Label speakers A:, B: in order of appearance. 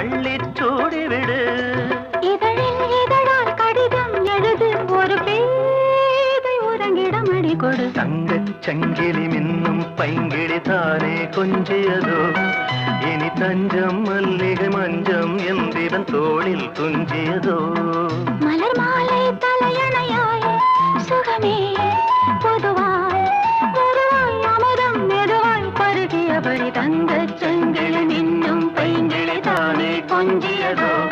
A: அள்ளிச் சூடிவிடு.
B: இதழில் இதழால் கடிதம் எழுது ஒரு பேதை உறங்கிடம் அடி கொடு.
A: தங்கச் சங்கிலி மின்னும் பைங்கிழி தானே கொஞ்சியதோ, இனி தஞ்சம் மல்லிகை மஞ்சம் என்றிவன் தோளில் துஞ்சியதோ.
B: மலர் மாலை தலையணையாய் சுகமே பொதுவாய் பொதுவாய் அமுதம் மெதுவாய் பருகியபடி தங்கச் சங்கிலி மின்னும் பைங்கிழி தானே கொஞ்சியதோ.